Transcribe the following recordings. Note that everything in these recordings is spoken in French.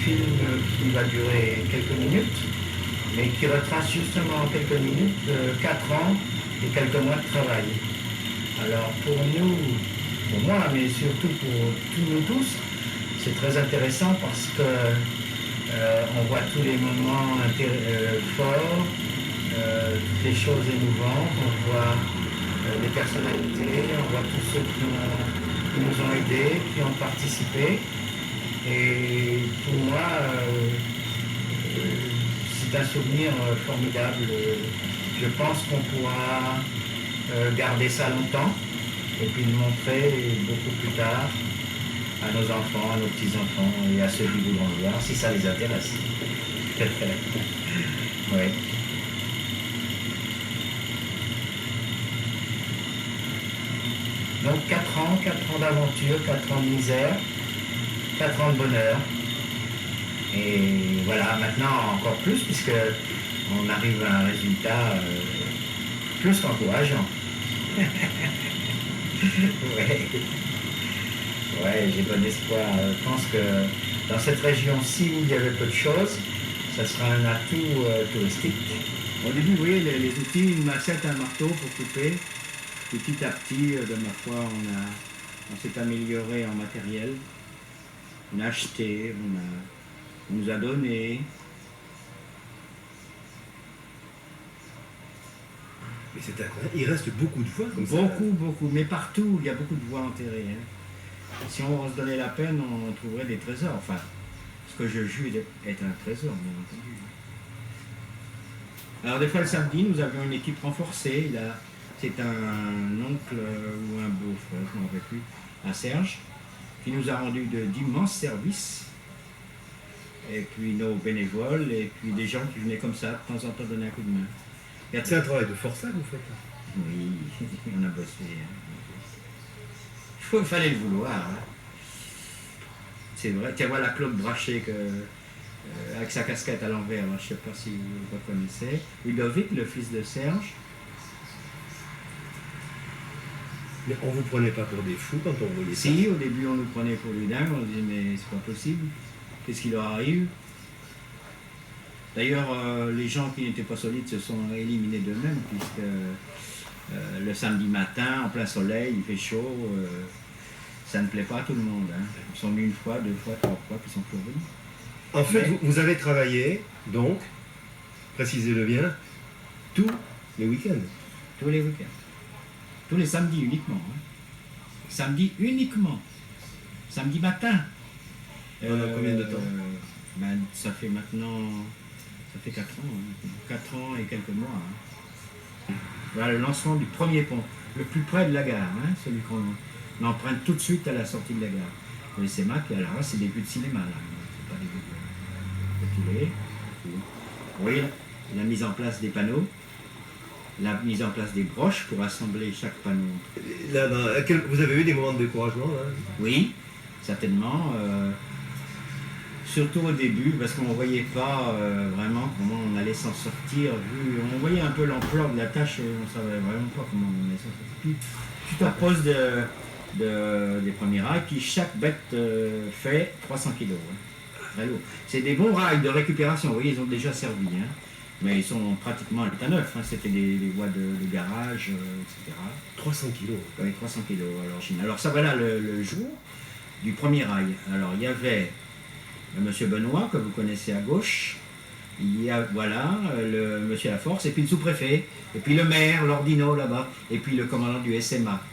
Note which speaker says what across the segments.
Speaker 1: film qui va durer quelques minutes, mais qui retrace justement en quelques minutes 4 ans et quelques mois de travail. Alors pour nous, pour moi, mais surtout pour tous nous tous, c'est très intéressant parce que on voit tous les moments forts, toutes les choses émouvantes, on voit les personnalités, on voit tous ceux qui nous ont aidés, qui ont participé. Et pour moi, c'est un souvenir formidable. Je pense qu'on pourra garder ça longtemps et puis le montrer beaucoup plus tard à nos enfants, à nos petits-enfants et à ceux qui voudront le voir, si ça les intéresse. Oui. Donc 4 ans d'aventure, 4 ans de misère, 4 ans de bonheur. Et voilà, maintenant encore plus, puisque on arrive à un résultat plus qu'encourageant. Ouais, j'ai bon espoir. Je pense que dans cette région-ci où il y avait peu de choses, ça sera un atout touristique. Au début, vous voyez, les outils, une machette, un marteau pour couper. Petit à petit, de ma foi, on s'est amélioré en matériel. On a acheté, on nous a donné.
Speaker 2: Mais c'est incroyable, il reste beaucoup de voies comme ça.
Speaker 1: Beaucoup, mais partout, il y a beaucoup de voies enterrées. Hein. Si on se donnait la peine, on trouverait des trésors. Enfin, ce que je juge est un trésor, bien entendu. Alors des fois, le samedi, nous avions une équipe renforcée. C'est un oncle ou un beau-frère, je ne m'en rappelle plus, à Serge, qui nous a rendu d'immenses services. Et puis nos bénévoles, et puis des gens qui venaient comme ça, de temps en temps donner un coup de main.
Speaker 2: C'est un travail de forçat que vous faites.
Speaker 1: Oui, on a bossé. Il fallait le vouloir. Hein. C'est vrai. Tiens, voilà Claude Brachet avec sa casquette à l'envers. Je ne sais pas si vous le reconnaissez. Ludovic, le fils de Serge.
Speaker 2: Mais on ne vous prenait pas pour des fous quand on voyait ça?
Speaker 1: Si, au début on nous prenait pour des dingues, on disait mais c'est pas possible, qu'est-ce qui leur arrive? D'ailleurs, les gens qui n'étaient pas solides se sont éliminés d'eux-mêmes, puisque le samedi matin, en plein soleil, il fait chaud, ça ne plaît pas à tout le monde. Hein. Ils sont venus 1 fois, 2 fois, 3 fois, puis ils sont plus revenus.
Speaker 2: En fait, vous avez travaillé, donc, précisez-le bien, tous les week-ends.
Speaker 1: Tous les week-ends. Tous les samedis uniquement. Hein. Samedi uniquement. Samedi matin.
Speaker 2: Combien de temps?
Speaker 1: Ça fait maintenant... Ça fait 4 ans. Hein. 4 ans et quelques mois. Hein. Voilà le lancement du premier pont. Le plus près de la gare. Hein, celui qu'on emprunte tout de suite à la sortie de la gare. Vous voyez, c'est Mac, alors là, c'est des vues de cinéma. Là. C'est pas des vues de... Oui, la mise en place des panneaux. La mise en place des broches pour assembler chaque panneau.
Speaker 2: Là, vous avez eu des moments de découragement là?
Speaker 1: Oui, certainement. Surtout au début, parce qu'on ne voyait pas vraiment comment on allait s'en sortir. On voyait un peu l'ampleur de la tâche et on ne savait vraiment pas comment on allait s'en sortir. Puis, tu te reposes des premiers rails, puis chaque bête fait 300 kg. Hein. Très lourd. C'est des bons rails de récupération, vous voyez, ils ont déjà servi. Hein. Mais ils sont pratiquement à l'état neuf, hein. C'était des voies de garage, etc.
Speaker 2: 300 kilos.
Speaker 1: Oui, 300 kilos à l'origine. Alors ça, voilà le jour du premier rail. Alors il y avait monsieur Benoît, que vous connaissez à gauche, il y a, voilà, le monsieur Laforce, et puis le sous-préfet, et puis le maire, l'ordino là-bas, et puis le commandant du SMA.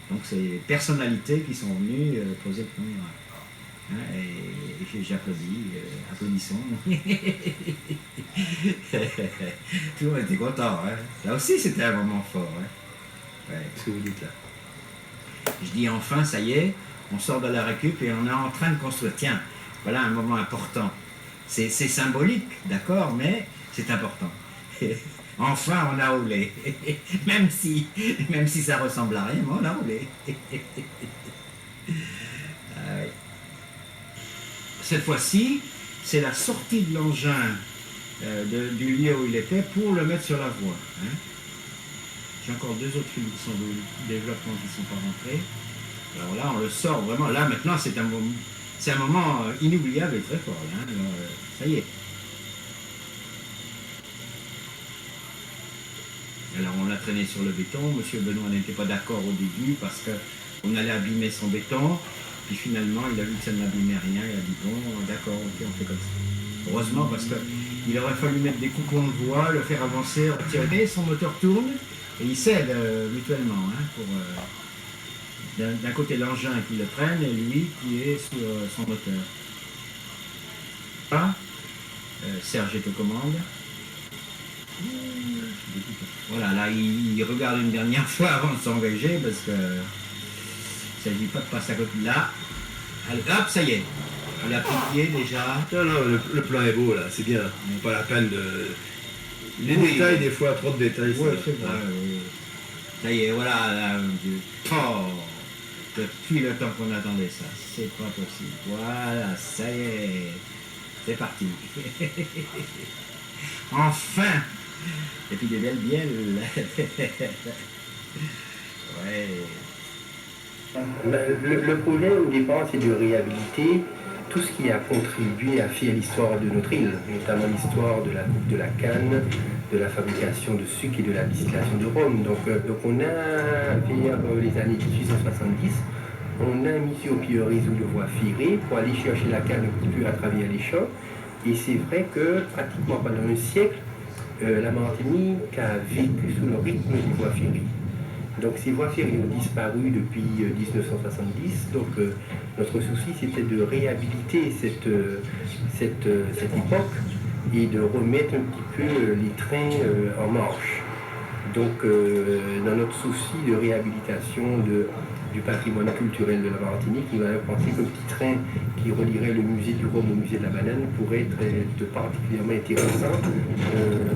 Speaker 1: Donc c'est des personnalités qui sont venues poser le premier rail. Hein, et j'applaudis, applaudissons. Tout le monde était content. Hein. Là aussi, c'était un moment fort. Hein. Ouais.
Speaker 2: Qu'est-ce que vous dites là?
Speaker 1: Je dis enfin, ça y est, on sort de la récup et on est en train de construire. Tiens, voilà un moment important. C'est symbolique, d'accord, mais c'est important. Enfin, on a roulé. même si ça ressemble à rien, mais on a roulé. Cette fois-ci, c'est la sortie de l'engin du lieu où il était pour le mettre sur la voie. Hein. J'ai encore 2 autres films qui sont de développement qui ne sont pas rentrés. Alors là, on le sort vraiment. Là, maintenant, c'est un
Speaker 3: c'est un moment inoubliable et très fort. Hein. Ça y est. Alors on l'a traîné sur le béton. Monsieur Benoît n'était pas d'accord au début parce qu'on allait abîmer son béton. Puis finalement, il a vu que ça n'abîmait rien. Il a dit bon, d'accord, ok, on fait comme ça. Heureusement parce qu'il aurait fallu mettre des coups qu'on le voit, le faire avancer, retirer, son moteur tourne et il cède mutuellement. Hein, pour d'un côté l'engin qui le traîne et lui qui est sur son moteur. Ah, Serge est aux commandes. Voilà, là il regarde une dernière fois avant de s'engager parce que ça ne dit pas de passer à côté. Là, allez, hop, ça y est. Il a piqué déjà.
Speaker 2: Non, non, le plan est beau là, c'est bien. Pas la peine de. Les détails, des fois, trop de détails.
Speaker 3: Oui, c'est vrai. Oui. Ça y est, voilà. Là, oh, depuis le temps qu'on attendait ça, c'est pas possible. Voilà, ça y est. C'est parti. Enfin. Et puis des belles bielles. Ouais.
Speaker 4: Le projet au départ, c'est de réhabiliter tout ce qui a contribué à faire l'histoire de notre île, notamment l'histoire de la coupe de la canne, de la fabrication de sucre et de la distillation de rhum. Donc on a, vers les années 1870, on a mis sur pied un réseau de voies ferrées pour aller chercher la canne un petit peu à travers les champs. Et c'est vrai que pratiquement pendant un siècle, la Martinique a vécu sous le rythme des voies ferrées. Donc ces voies ferrées ont disparu depuis 1970. Donc notre souci c'était de réhabiliter cette époque et de remettre un petit peu les trains en marche. Donc dans notre souci de réhabilitation du patrimoine culturel de la Martinique, il va penser qu'un petit train qui relierait le musée du rhum au musée de la banane pourrait être particulièrement intéressant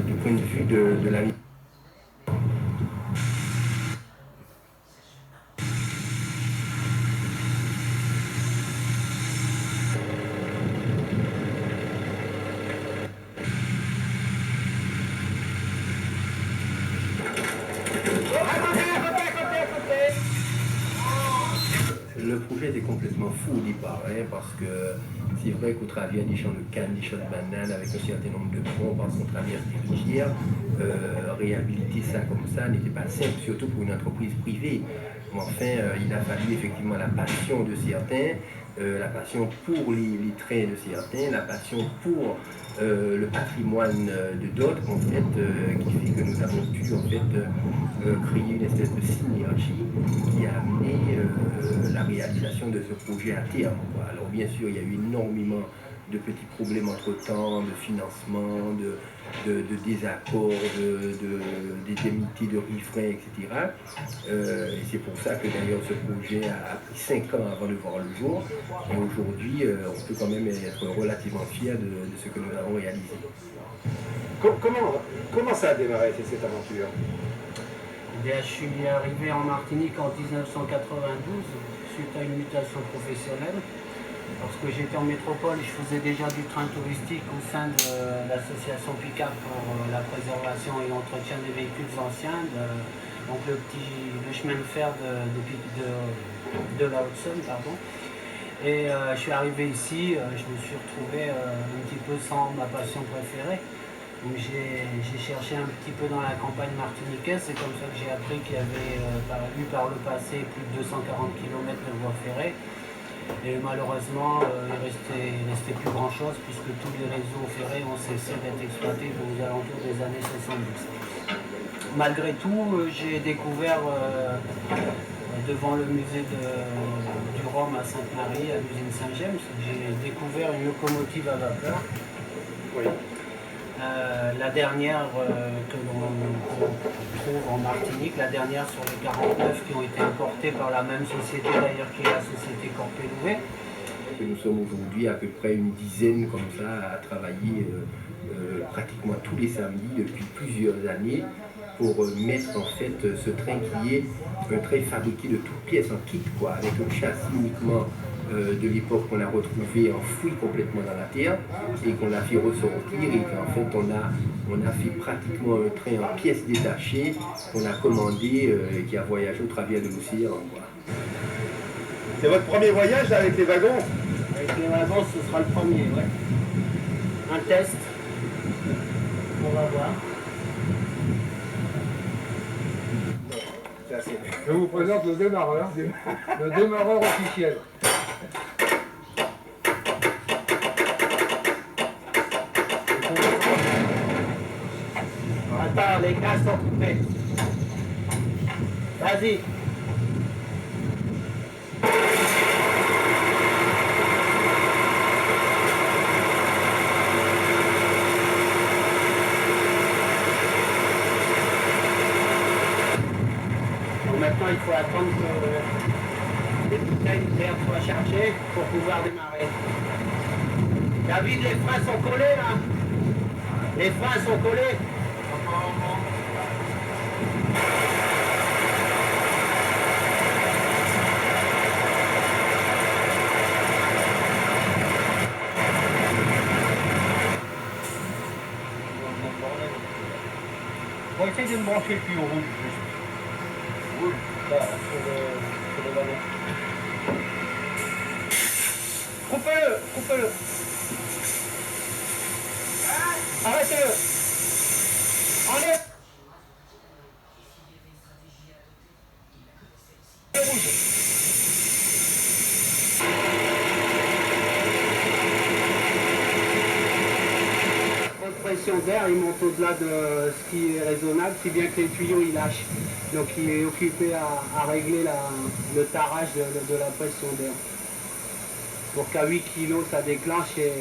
Speaker 4: du point de vue de la vie. Le projet était complètement fou au départ, hein, parce que c'est vrai qu'au travers des champs de canne, des champs de bananes, avec un certain nombre de ponts, parce qu'on traverse des rivières, réhabiliter ça comme ça n'était pas simple, surtout pour une entreprise privée. Mais enfin, il a fallu effectivement la passion de certains, la passion pour les traits de certains, la passion pour le patrimoine de d'autres, en fait, qui fait que nous avons pu en fait créer une espèce de synergie qui a amené la réalisation de ce projet à terme. Quoi. Alors bien sûr, il y a eu énormément de petits problèmes entre-temps, de financement, de désaccords, d'indemnités de riverains, etc. Et c'est pour ça que d'ailleurs ce projet a pris 5 ans avant de voir le jour. Et aujourd'hui, on peut quand même être relativement fier de ce que nous avons réalisé.
Speaker 2: Comment ça a démarré cette aventure?
Speaker 5: Bien, je suis arrivé en Martinique en 1992 suite à une mutation professionnelle. Parce que j'étais en métropole, je faisais déjà du train touristique au sein de l'association PICAP pour la préservation et l'entretien des véhicules anciens, donc le chemin de fer de la Haute-Saône, pardon. Et je suis arrivé ici, je me suis retrouvé un petit peu sans ma passion préférée. Donc j'ai cherché un petit peu dans la campagne martiniquaise, c'est comme ça que j'ai appris qu'il y avait eu par le passé plus de 240 km de voies ferrées. Et malheureusement, il restait plus grand chose puisque tous les réseaux ferrés ont cessé d'être exploités aux alentours des années 70. Malgré tout, j'ai découvert devant le musée du Rhum à Sainte-Marie, à l'usine Saint-James, j'ai découvert une locomotive à vapeur.
Speaker 2: Oui.
Speaker 5: La dernière que l'on trouve en Martinique, la dernière sur les 49 qui ont été importées par la même société d'ailleurs qui est la société Corpé-Louvet.
Speaker 4: Nous sommes aujourd'hui à peu près une dizaine comme ça à travailler pratiquement tous les samedis depuis plusieurs années pour mettre en fait ce train qui est un train fabriqué de toutes pièces en kit, quoi, avec un châssis uniquement de l'époque qu'on a retrouvé enfoui complètement dans la terre et qu'on a fait ressortir et qu'en fait on a fait pratiquement un train en pièces détachées qu'on a commandé et qui a voyagé au travers de l'océan.
Speaker 2: C'est votre premier voyage là, avec les wagons?
Speaker 5: les wagons, ce sera le premier, ouais. Un test. On va voir.
Speaker 6: Je vous présente le démarreur officiel.
Speaker 5: Attends, les gaz sont coupés. Vas-y. Bon, maintenant, il faut attendre que les bouteilles d'air soient chargées pour pouvoir démarrer. David, les freins sont collés là. Les freins sont collés. On va essayer de me brancher le tuyau rouge. Rouge, là, sur le wagon. Coupez-le, coupez-le. Arrêtez-le. Enlève. Le rouge. La pression d'air, il monte au-delà de ce qui est raisonnable, si bien que les tuyaux ils lâchent. Donc il est occupé à régler le tarage de la pression d'air. Pour qu'à 8 kg ça déclenche et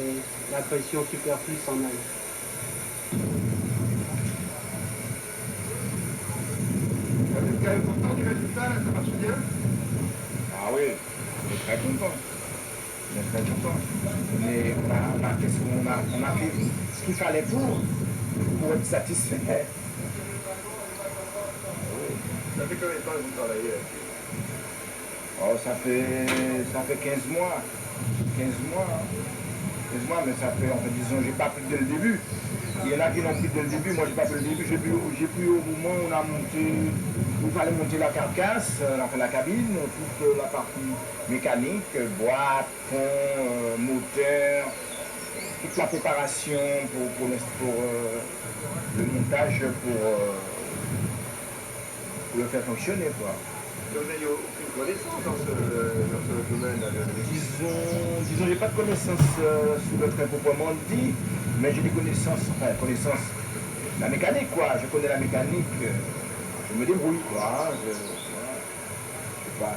Speaker 5: la pression superflue s'en aille.
Speaker 6: Vous êtes content du résultat, là, ça marche bien?
Speaker 7: Ah oui, on est très content. On est très content. Mais on a fait ce qu'il fallait pour être satisfait.
Speaker 6: Ça fait combien de temps que vous travaillez là?
Speaker 7: Oh, ça fait 15 mois. 15 mois, hein. 15 mois, mais ça fait, en fait, disons, j'ai pas pris dès le début. Il y en a qui l'ont pris dès le début, moi j'ai pas pris le début, j'ai pris au moment où on a monté, où il fallait monter la carcasse, enfin la cabine, toute la partie mécanique, boîte, pont, moteur, toute la préparation pour le montage, pour le faire fonctionner, quoi.
Speaker 6: Vous n'avez aucune connaissance dans ce domaine-là?
Speaker 7: Disons, j'ai pas de connaissances sur le train proprement dit, mais j'ai des connaissances, la mécanique, quoi. Je connais la mécanique, je me débrouille, quoi.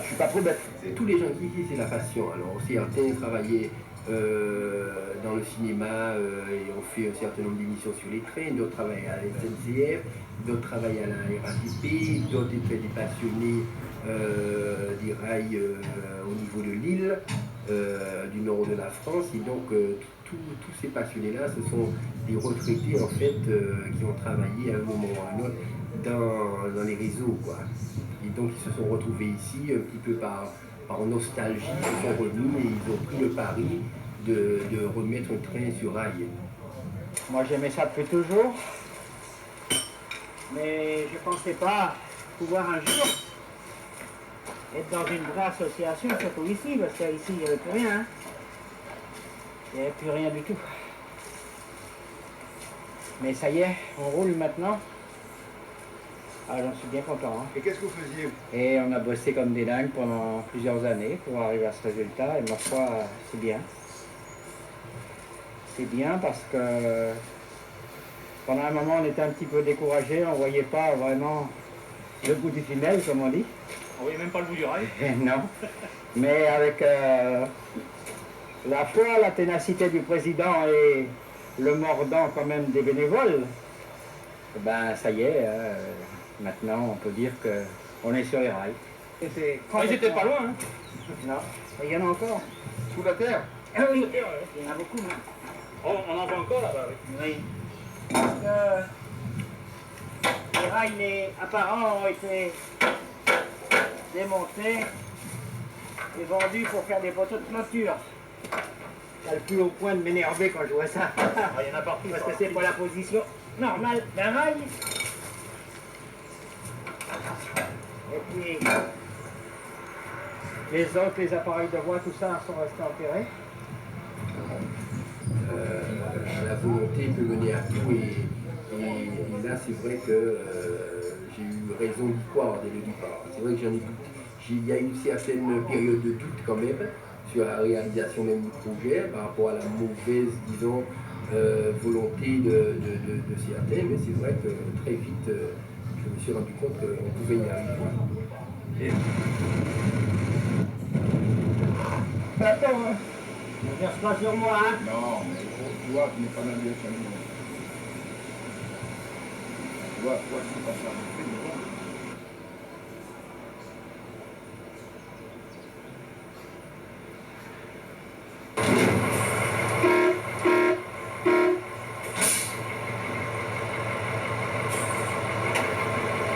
Speaker 7: Je suis pas trop bête.
Speaker 4: Tous les gens qui ici, c'est la passion. Alors, certains travaillaient dans le cinéma et ont fait un certain nombre d'émissions sur les trains, d'autres travaillent à la SNCF, d'autres travaillent à la RATP, d'autres étaient des passionnés des rails au niveau de l'île, du nord de la France. Et donc, tous ces passionnés-là, ce sont des retraités, en fait, qui ont travaillé à un moment ou à un autre dans les réseaux, quoi. Et donc, ils se sont retrouvés ici, un petit peu par nostalgie, ils se sont revenus et ils ont pris le pari de remettre un train sur rail.
Speaker 5: Moi j'aimais ça depuis toujours, mais je ne pensais pas pouvoir un jour être dans une vraie association, surtout ici, parce qu'ici il n'y avait plus rien. Hein. Il n'y avait plus rien du tout. Mais ça y est, on roule maintenant. Ah, j'en suis bien content. Hein.
Speaker 6: Et qu'est-ce que vous faisiez?
Speaker 5: Et on a bossé comme des dingues pendant plusieurs années pour arriver à ce résultat. Et ma foi, c'est bien. C'est bien parce que pendant un moment, on était un petit peu découragé. On ne voyait pas vraiment le bout du tunnel, comme on dit.
Speaker 8: On voyait même pas le bout du rail.
Speaker 5: Non. Mais avec la foi, la ténacité du président et le mordant quand même des bénévoles, ben ça y est. Maintenant, on peut dire qu'on est sur les rails.
Speaker 8: Ils étaient pas loin. Hein.
Speaker 5: Non, il y en a encore.
Speaker 6: Sous la terre?
Speaker 5: Ah oui, il y en a beaucoup. Hein.
Speaker 8: On en voit encore là-bas.
Speaker 5: Oui. Parce que les rails apparents ont été démontés et vendus pour faire des poteaux de clôture. Ça le plus au point de m'énerver quand je vois ça.
Speaker 8: Il y en a partout.
Speaker 5: Parce que c'est pas la position normale d'un rail. Et puis, les autres, les appareils de voie, tout ça sont restés enterrés.
Speaker 4: volonté peut mener à tout. Et là, c'est vrai que j'ai eu raison d'y croire dès le départ. C'est vrai que j'en ai douté. Il y a une certaine période de doute quand même sur la réalisation même du projet par rapport à la mauvaise, disons, volonté de certains. Mais c'est vrai que très vite, je me suis rendu compte qu'on pouvait y arriver.
Speaker 6: Attends, hein.
Speaker 5: Ne verse pas sur moi, hein.
Speaker 7: Non, mais tu vois, tu n'es pas dans la direction du monde. Tu vois, c'est pas ça.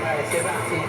Speaker 5: Allez, c'est parti.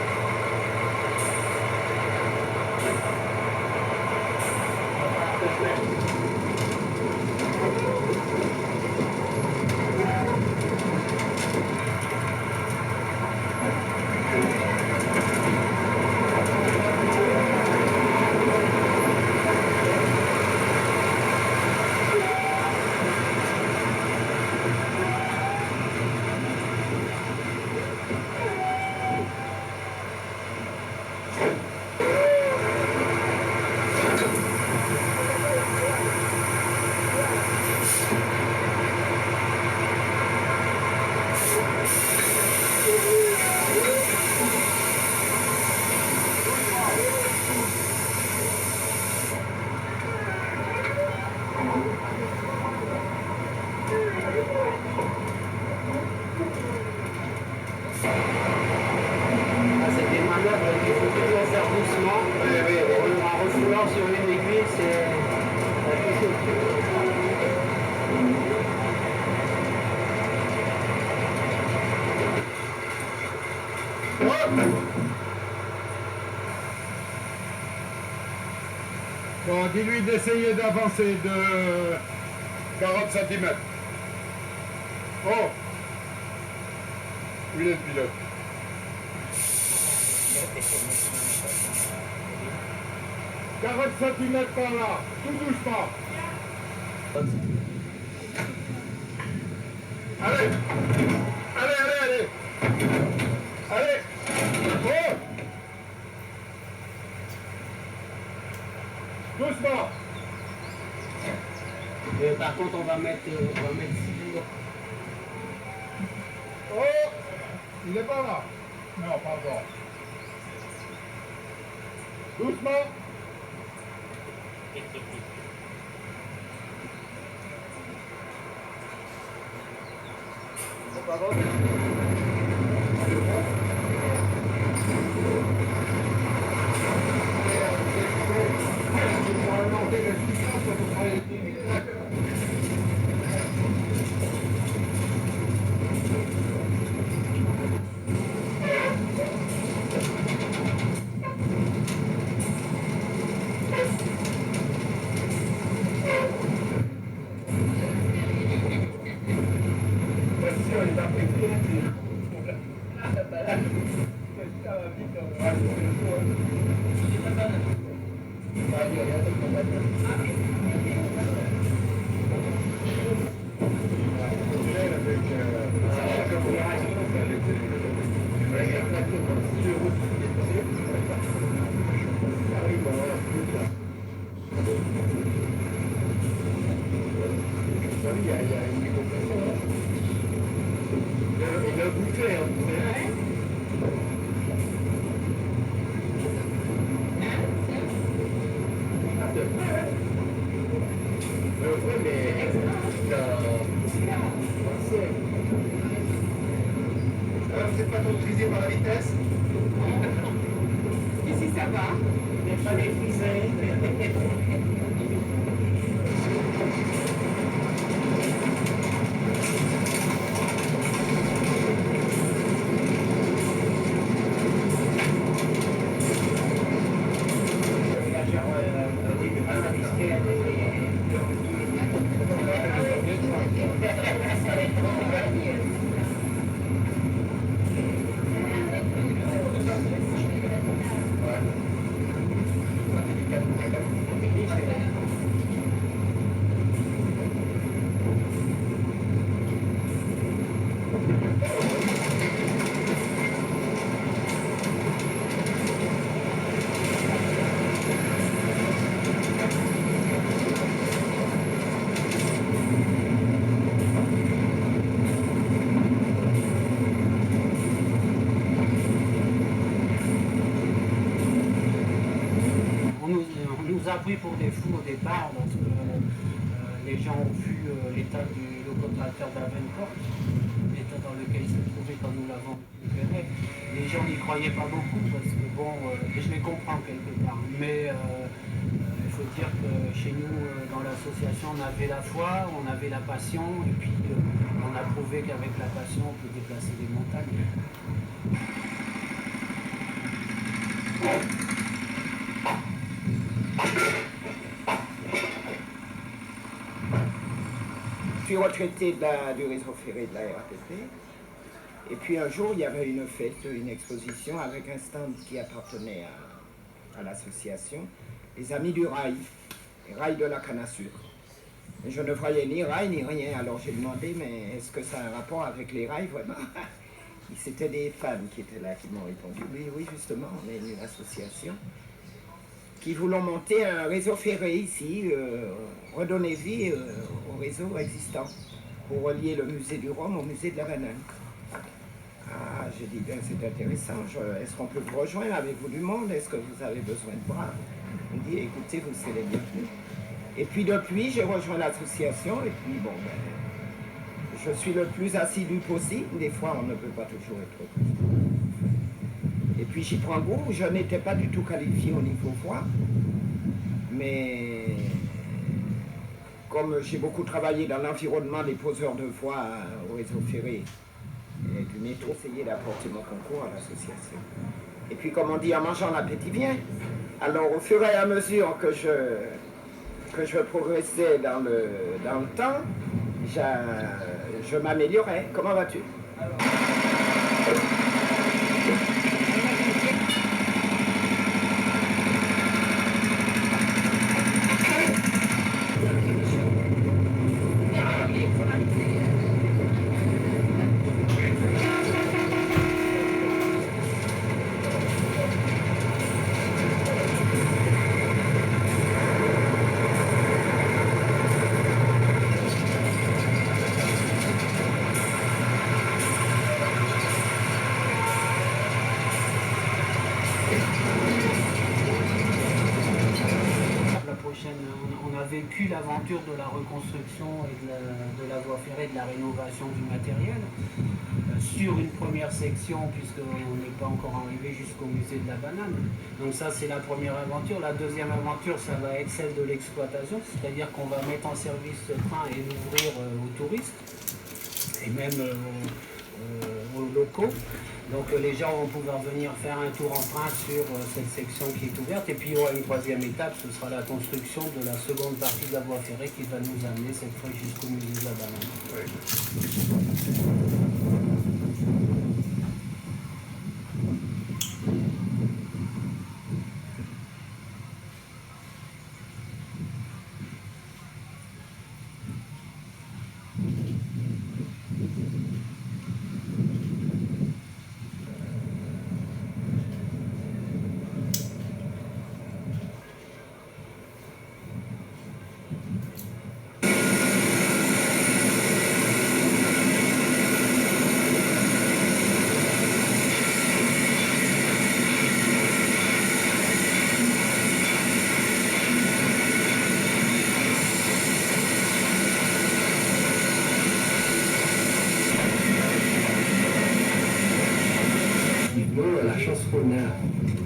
Speaker 5: C'est des manœuvres qu'il faut toujours faire doucement. En refoulant sur une aiguille, c'est quelque chose.
Speaker 6: Bon, dis-lui d'essayer d'avancer de 40 cm. Oh! Où il est le pilote? « 40 cm par là, tout doucement. Allez! Allez! Allez! Oh! Doucement!
Speaker 5: Et par contre, on va mettre 6 jours.
Speaker 6: Oh! Il n'est pas là. Non, pardon. Doucement!
Speaker 1: Il a bouffé, hein. Oui, mais alors, vous n'êtes pas autorisé par la vitesse?
Speaker 9: Ici, ça va.
Speaker 5: Il n'est pas maîtrisé.
Speaker 1: Ouais.
Speaker 5: pris pour des fous au départ, lorsque les gens ont vu l'état du locomoteur d'Avenport, l'état dans lequel il se trouvait quand nous l'avons récupéré. Les gens n'y croyaient pas beaucoup parce que bon, je les comprends quelque part, mais il faut dire que chez nous, dans l'association, on avait la foi, on avait la passion, et puis on a prouvé qu'avec la passion, on peut déplacer des montagnes.
Speaker 9: Je suis retraité du réseau ferré de la RATP. Et puis un jour, il y avait une fête, une exposition avec un stand qui appartenait à l'association, les Amis du Rail, les rails de la canne à sucre. Et je ne voyais ni rail ni rien, alors j'ai demandé, mais est-ce que ça a un rapport avec les rails vraiment? C'était des fans qui étaient là, qui m'ont répondu, oui, justement, on est une association qui voulons monter un réseau ferré ici, redonner vie au réseau existant, pour relier le musée du Rhum au musée de la banane. Ah, j'ai dit, ben, c'est intéressant, est-ce qu'on peut vous rejoindre? Avez-vous du monde? Est-ce que vous avez besoin de bras? On dit, écoutez, vous serez les bienvenus. Et puis depuis, j'ai rejoint l'association, et puis bon, ben, je suis le plus assidu possible. Des fois, on ne peut pas toujours être tout. Et puis j'y prends goût, je n'étais pas du tout qualifié au niveau voix, mais comme j'ai beaucoup travaillé dans l'environnement des poseurs de voix au réseau ferré et du métro, j'ai essayé d'apporter mon concours à l'association. Et puis comme on dit, en mangeant l'appétit vient. Alors au fur et à mesure que je progressais dans le temps, je m'améliorais. Comment vas-tu?
Speaker 5: L'aventure de la reconstruction et de la voie ferrée, de la rénovation du matériel sur une première section, puisqu'on n'est pas encore arrivé jusqu'au musée de la banane. Donc ça, c'est la première aventure. La deuxième aventure, ça va être celle de l'exploitation, c'est-à-dire qu'on va mettre en service ce train et l'ouvrir aux touristes et même aux locaux. Donc les gens vont pouvoir venir faire un tour en train sur cette section qui est ouverte. Et puis il y aura une troisième étape, ce sera la construction de la seconde partie de la voie ferrée qui va nous amener cette fois jusqu'au musée de la banane.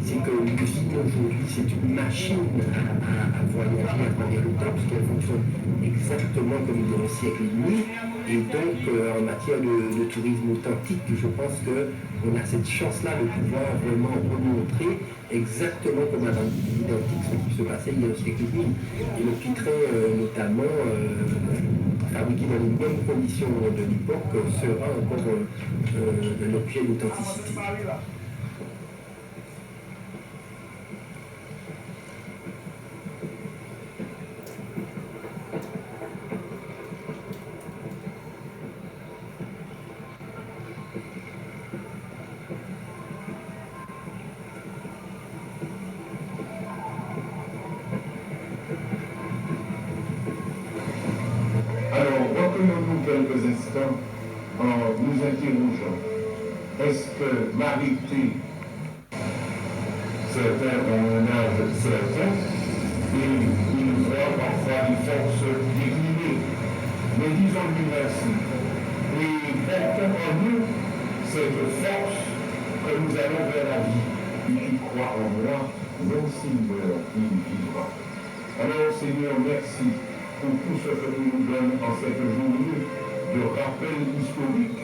Speaker 4: C'est que l'usine aujourd'hui, c'est une machine à voyager à travers le temps, parce qu'elle fonctionne exactement comme il y a un siècle et demi. Et donc, en matière de tourisme authentique, je pense qu'on a cette chance-là de pouvoir vraiment remontrer exactement comme à l'identique ce qui se passait il y a un siècle et demi. Et le pitret, notamment, fabriqué dans les bonnes conditions de l'époque, sera encore l'objet d'authenticité.
Speaker 10: Quelques instants en nous interrogeant. Est-ce que Marie-T, certains ont un âge certain, et il voit parfois des forces décliner. Mais disons-lui merci. Et portons en nous cette force que nous allons vers la vie. Tu crois en moi, mon Seigneur, il vivra. Alors Seigneur, merci pour tout ce que tu nous donnes en cette journée de rappel historique.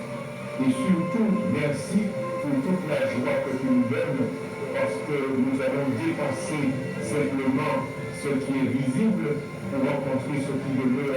Speaker 10: Et surtout, merci pour toute la joie que tu nous donnes, parce que nous allons dépasser simplement ce qui est visible pour rencontrer ce qui demeure.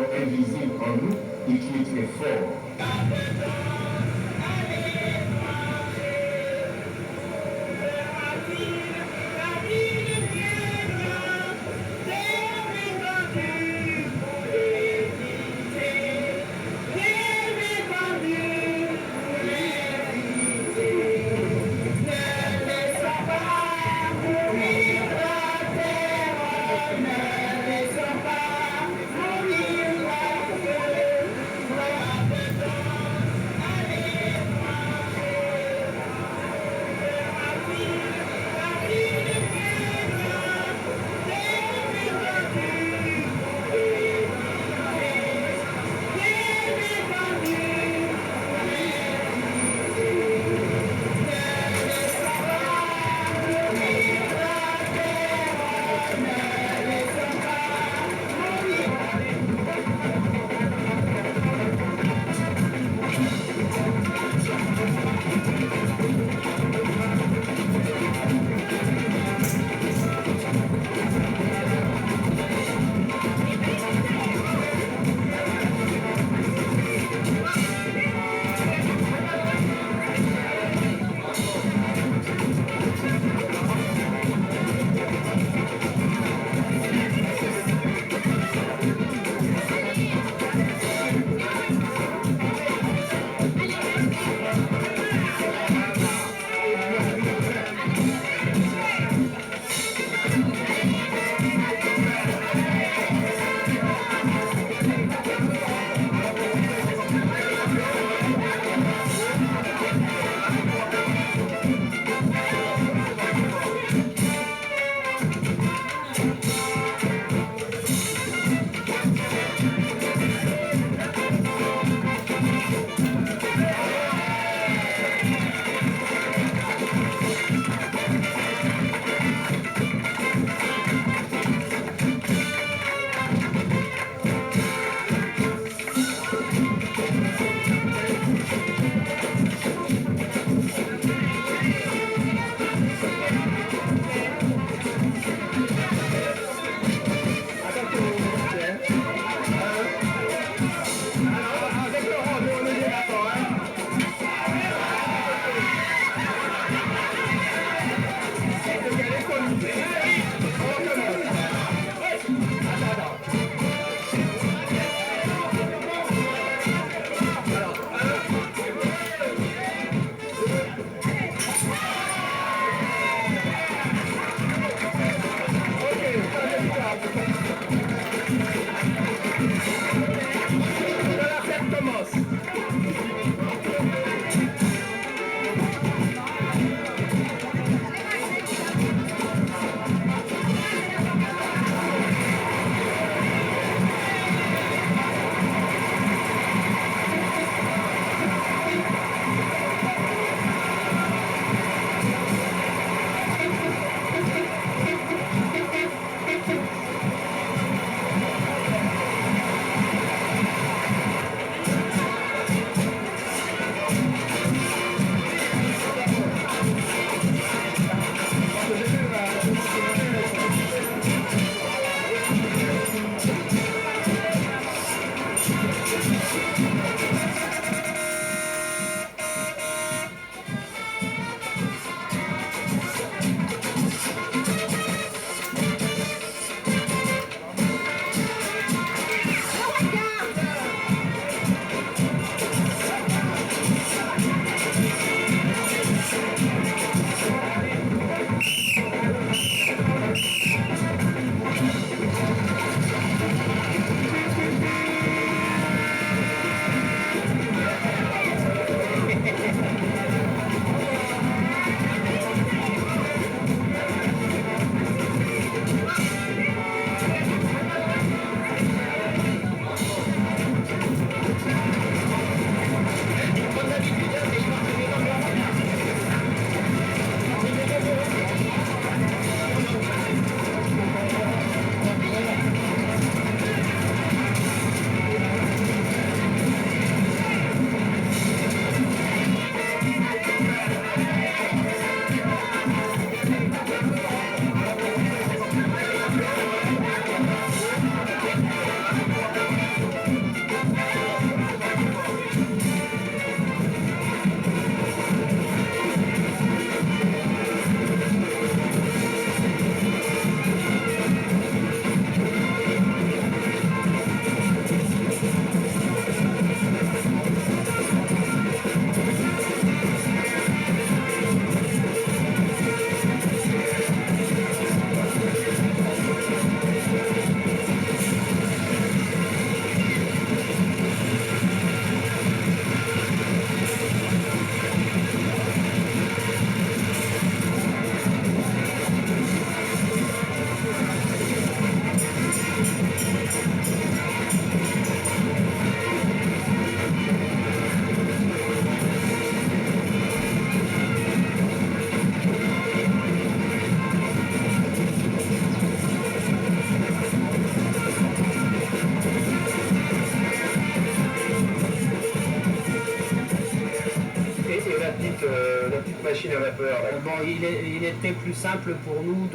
Speaker 4: machine à vapeur là.
Speaker 5: Bon, il était plus simple pour nous,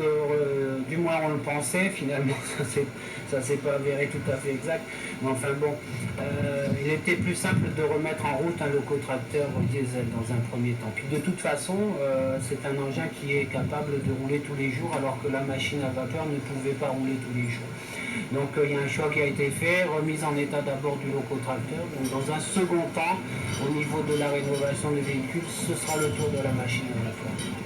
Speaker 5: du moins on le pensait, finalement ça s'est pas avéré tout à fait exact, mais enfin bon, il était plus simple de remettre en route un locotracteur diesel dans un premier temps. Puis de toute façon, c'est un engin qui est capable de rouler tous les jours, alors que la machine à vapeur ne pouvait pas rouler tous les jours. Donc il y a un choix qui a été fait, remise en état d'abord du locotracteur. Donc dans un second temps, au niveau de la rénovation des véhicules, ce sera le tour de la machine à vapeur.